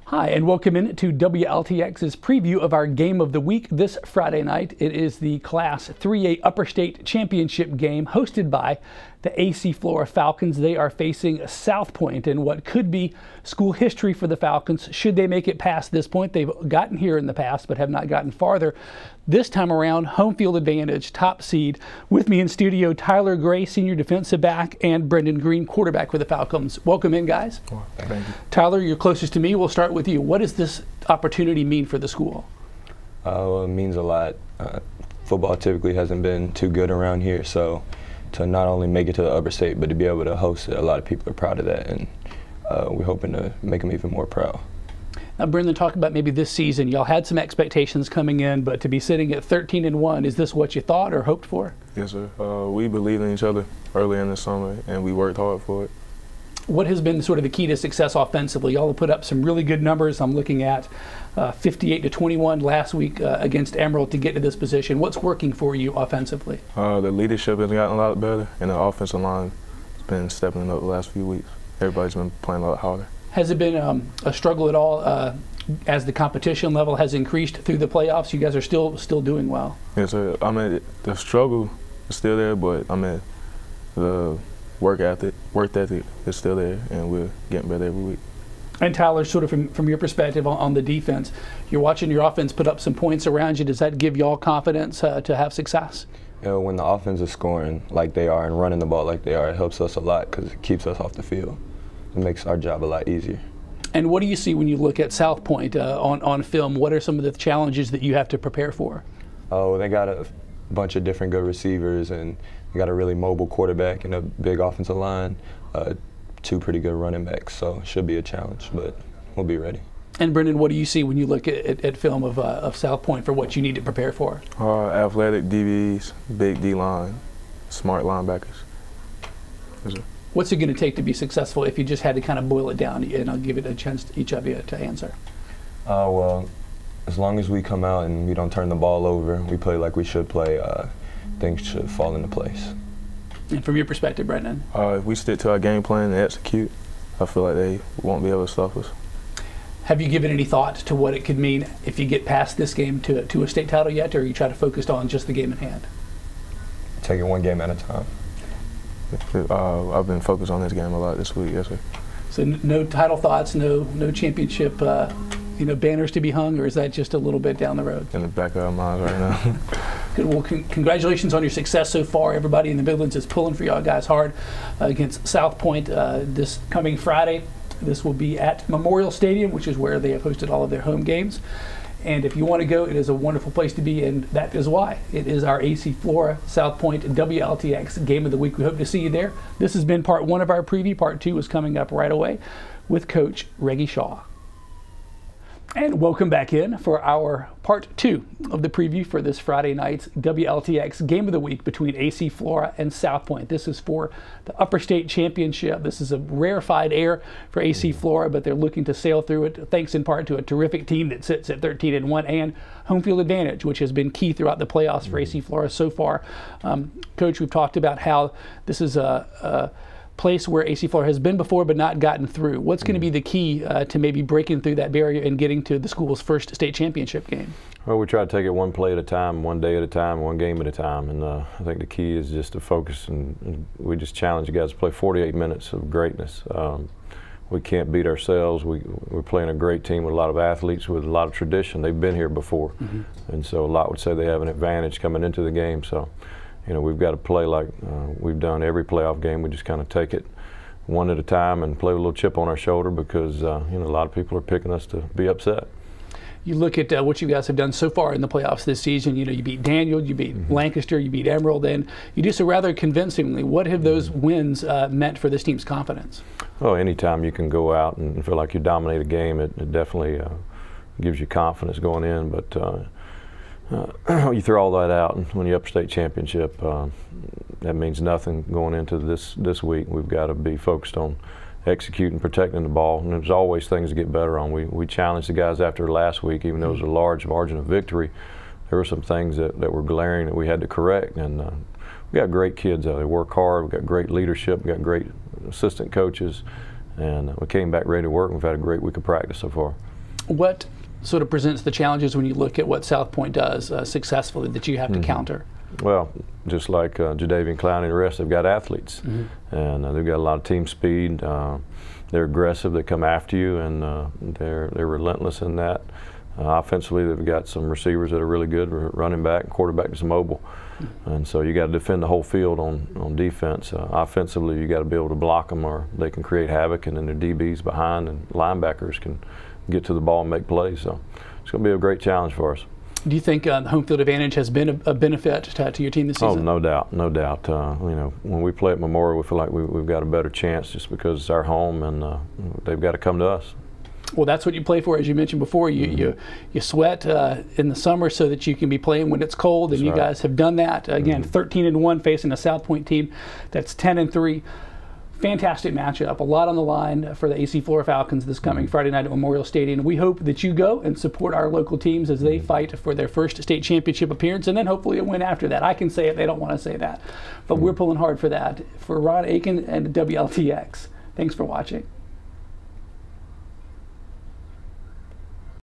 Hi, and welcome in to WLTX's preview of our game of the week this Friday night. It is the Class 3A Upper State Championship game hosted by the AC Flora Falcons. They are facing South Pointe in what could be school history for the Falcons should they make it past this point. They've gotten here in the past but have not gotten farther. This time around, home field advantage, top seed. With me in studio, Tyler Gray, senior defensive back, and Brendan Green, quarterback for the Falcons. Welcome in, guys. Oh, thank you. Tyler, you're closest to me. We'll start with you. What does this opportunity mean for the school? Well, it means a lot. Football typically hasn't been too good around here, so to not only make it to the upper state, but to be able to host it, a lot of people are proud of that, and we're hoping to make them even more proud. Now, Brendan, talk about maybe this season. Y'all had some expectations coming in, but to be sitting at 13-1, is this what you thought or hoped for? Yes, sir. We believed in each other early in the summer, and we worked hard for it. What has been sort of the key to success offensively? Y'all have put up some really good numbers. I'm looking at 58-21 last week against Emerald to get to this position. What's working for you offensively? The leadership has gotten a lot better, and the offensive line has been stepping up the last few weeks. Everybody's been playing a lot harder. Has it been a struggle at all as the competition level has increased through the playoffs? You guys are still doing well. Yes, sir. I mean, the struggle is still there, but I mean, the work ethic is still there, and we're getting better every week. And Tyler, sort of from your perspective on the defense, you're watching your offense put up some points around you. Does that give y'all confidence to have success? You know, when the offense is scoring like they are and running the ball like they are, it helps us a lot because it keeps us off the field. It makes our job a lot easier. And what do you see when you look at South Pointe on film? What are some of the challenges that you have to prepare for? Oh, they got a bunch of different good receivers, and they got a really mobile quarterback and a big offensive line, two pretty good running backs, so it should be a challenge, but we'll be ready. And Brendan, what do you see when you look at film of South Pointe for what you need to prepare for? Athletic DBs, big D-line, smart linebackers. Yes, sir. What's it going to take to be successful if you just had to kind of boil it down? And I'll give it a chance to each of you to answer. Well, as long as we come out and we don't turn the ball over, we play like we should play, things should fall into place. And from your perspective, Brendan? If we stick to our game plan and execute, I feel like they won't be able to stop us. Have you given any thought to what it could mean if you get past this game to a state title yet, or are you try to focus on just the game at hand? Take it one game at a time. I've been focused on this game a lot this week, yes, sir. So no title thoughts, no championship, banners to be hung, or is that just a little bit down the road? In the back of our minds right now. Good. Well, congratulations on your success so far. Everybody in the Midlands is pulling for y'all guys hard against South Pointe this coming Friday. This will be at Memorial Stadium, which is where they have hosted all of their home games. And if you want to go, it is a wonderful place to be, and that is why. It is our AC Flora South Pointe WLTX Game of the Week. We hope to see you there. This has been part one of our preview. Part two is coming up right away with Coach Reggie Shaw. And welcome back in for our part two of the preview for this Friday night's WLTX Game of the Week between AC Flora and South Pointe. This is for the Upper State Championship. This is a rarefied air for AC Flora, but they're looking to sail through it thanks in part to a terrific team that sits at 13-1 and home field advantage, which has been key throughout the playoffs for AC Flora so far. Coach, we've talked about how this is a place where AC Flora has been before but not gotten through. What's going to be the key to maybe breaking through that barrier and getting to the school's first state championship game? Well, we try to take it one play at a time, one day at a time, one game at a time, and I think the key is just to focus, and we just challenge the guys to play 48 minutes of greatness. We can't beat ourselves. We're playing a great team with a lot of athletes with a lot of tradition. They've been here before, and so a lot would say they have an advantage coming into the game. So, we've got to play like we've done every playoff game. We just kind of take it one at a time and play with a little chip on our shoulder because a lot of people are picking us to be upset. You look at what you guys have done so far in the playoffs this season. You beat Daniel, you beat Lancaster, you beat Emerald, and you do so rather convincingly. What have those wins meant for this team's confidence? Well, anytime you can go out and feel like you dominate a game, it definitely gives you confidence going in. But you throw all that out, and when you upper state championship, that means nothing going into this week. We've got to be focused on executing, protecting the ball, and there's always things to get better on. We challenged the guys after last week, even though it was a large margin of victory. There were some things that were glaring that we had to correct, and we got great kids out there. They work hard. We got great leadership. We got great assistant coaches, and we came back ready to work. We've had a great week of practice so far. What sort of presents the challenges when you look at what South Pointe does successfully that you have to counter? Well, just like Jadavian Clowney and the rest, they've got athletes, and they've got a lot of team speed. They're aggressive. They come after you, and they're relentless in that. Offensively, they've got some receivers that are really good, running back and quarterback is mobile. And so you got to defend the whole field on defense. Offensively, you got to be able to block them, or they can create havoc, and then their DBs behind and linebackers can get to the ball and make plays. So it's going to be a great challenge for us. Do you think home field advantage has been a benefit to your team this season? Oh, no doubt, no doubt. You know, when we play at Memorial, we feel like we've got a better chance just because it's our home, and they've got to come to us. Well, that's what you play for, as you mentioned before. You sweat in the summer so that you can be playing when it's cold, and you guys have done that. Again, 13-1 facing a South Pointe team that's 10-3. Fantastic matchup. A lot on the line for the AC Flora Falcons this coming Friday night at Memorial Stadium. We hope that you go and support our local teams as they fight for their first state championship appearance, and then hopefully a win after that. I can say it, they don't want to say that. But we're pulling hard for that. For Ron Aiken and WLTX, thanks for watching.